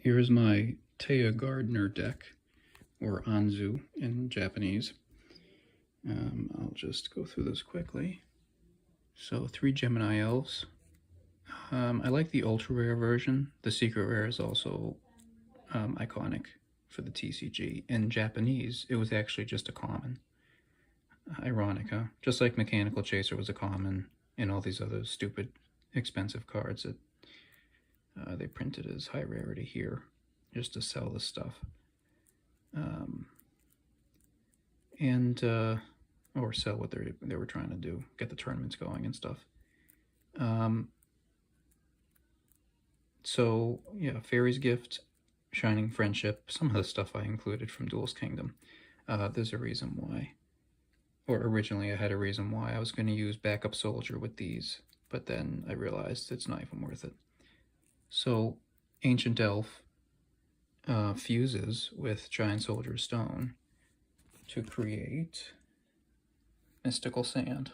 Here's my Taya Gardner deck, or Anzu in Japanese. I'll just go through this quickly. So 3 Gemini Elves. I like the ultra rare version. The secret rare is also iconic for the TCG. In Japanese, it was actually just a common. Ironic, huh? Just like Mechanical Chaser was a common and all these other stupid expensive cards that they printed as high rarity here just to sell this stuff. Or sell what they were trying to do, get the tournaments going and stuff. So yeah, Fairy's Gift, Shining Friendship, some of the stuff I included from Duel's Kingdom. There's a reason why. Or originally I had a reason why I was going to use Backup Soldier with these, but then I realized it's not even worth it. So Ancient Elf fuses with Giant Soldier Stone to create Mystical Sand.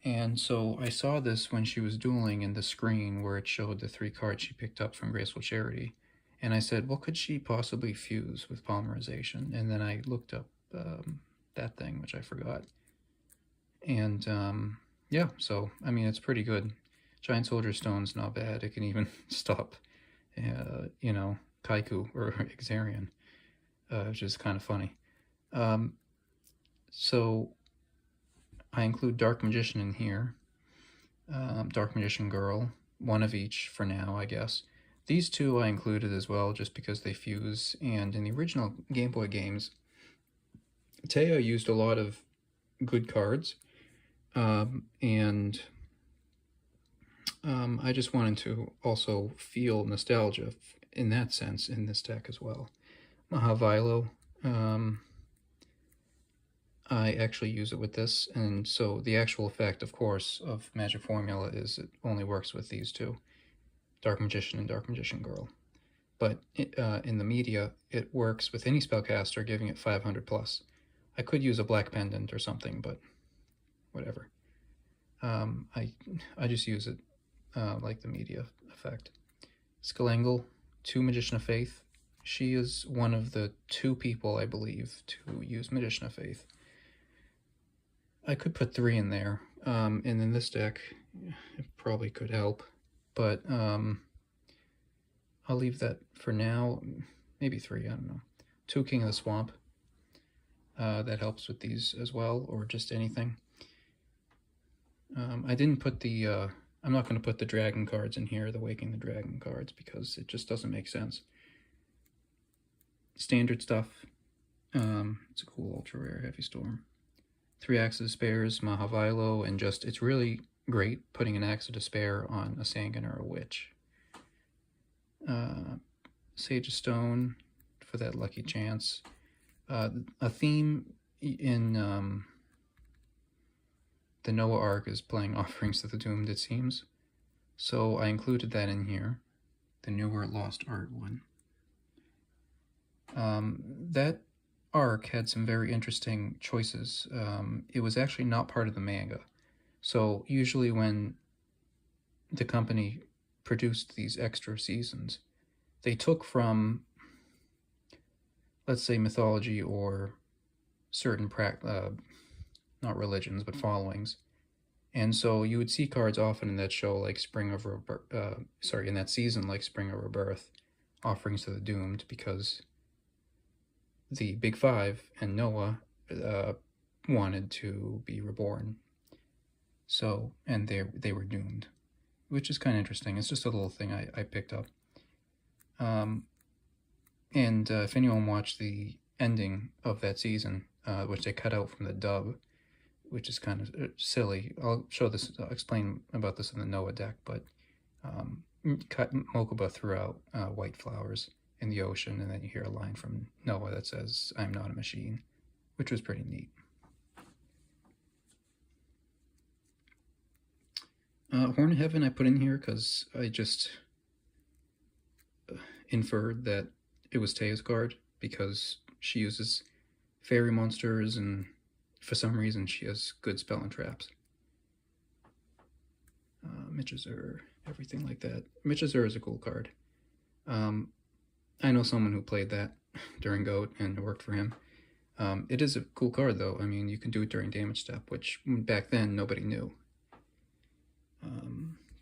And so I saw this when she was dueling in the screen where it showed the 3 cards she picked up from Graceful Charity. And I said, what could she possibly fuse with polymerization? And then I looked up that thing, which I forgot. And yeah, so, I mean, it's pretty good. Giant Soldier Stone's not bad. It can even stop, you know, Kaiku or Xarian, which is kind of funny. So I include Dark Magician in here, Dark Magician Girl, one of each for now, I guess. These 2 I included as well just because they fuse, and in the original Game Boy games, Taya used a lot of good cards, and I just wanted to also feel nostalgia in that sense in this deck as well. Mahavilo, I actually use it with this, and so the actual effect, of course, of Magic Formula is it only works with these 2, Dark Magician and Dark Magician Girl. But in the media, it works with any Spellcaster, giving it 500 plus. I could use a Black Pendant or something, but whatever. I just use it like the media effect. Skalangle, 2 Magician of Faith. She is one of the 2 people, I believe, to use Magician of Faith. I could put 3 in there, and in this deck, it probably could help, but I'll leave that for now. Maybe 3, I don't know. 2 King of the Swamp. That helps with these as well, or just anything. I didn't put the, I'm not going to put the dragon cards in here, the Waking the Dragon cards, because it just doesn't make sense. Standard stuff. It's a cool ultra rare Heavy Storm. 3 Axe of Despairs, Mahavilo, and just, it's really great putting an Axe of Despair on a Sangan or a Witch. Sage of Stone for that lucky chance. A theme in the Noah arc is playing Offerings to the Doomed, it seems. So I included that in here, the newer Lost Art one. That arc had some very interesting choices. It was actually not part of the manga. So usually when the company produced these extra seasons, they took from, let's say, mythology or certain not religions, but followings. And so you would see cards often in that show like in that season like Spring of Rebirth, Offerings to the Doomed, because the Big Five and Noah wanted to be reborn. So, and they were doomed, which is kind of interesting. It's just a little thing I picked up. And if anyone watched the ending of that season, which they cut out from the dub, which is kind of silly. I'll explain about this in the Noah deck, but Mokuba threw out white flowers in the ocean, and then you hear a line from Noah that says, "I'm not a machine," which was pretty neat. Horn of Heaven I put in here because I just inferred that it was Taya's card, because she uses fairy monsters, and for some reason she has good spell and traps. Mitches are everything like that. Mitchazur is a cool card. I know someone who played that during GOAT and it worked for him. It is a cool card though. I mean, you can do it during damage step, which back then nobody knew.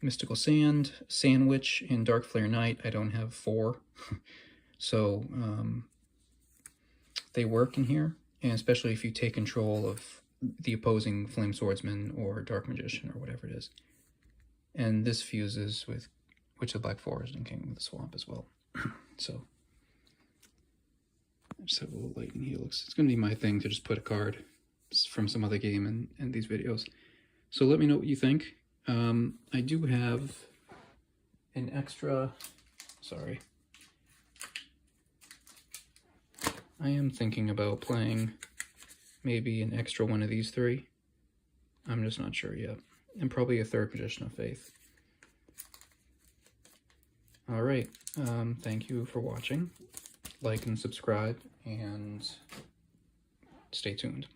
Mystical Sand, Sandwich, and Dark Flare Knight, I don't have 4. So they work in here, and especially if you take control of the opposing Flame Swordsman or Dark Magician or whatever it is. And this fuses with Witch of the Black Forest and King of the Swamp as well. So I just have a little Lightning Helix. It's going to be my thing to just put a card from some other game in these videos. So let me know what you think. I do have an extra, sorry. I am thinking about playing maybe an extra one of these 3. I'm just not sure yet. And probably a 3rd Magician of Faith. Alright, thank you for watching. Like and subscribe, and stay tuned.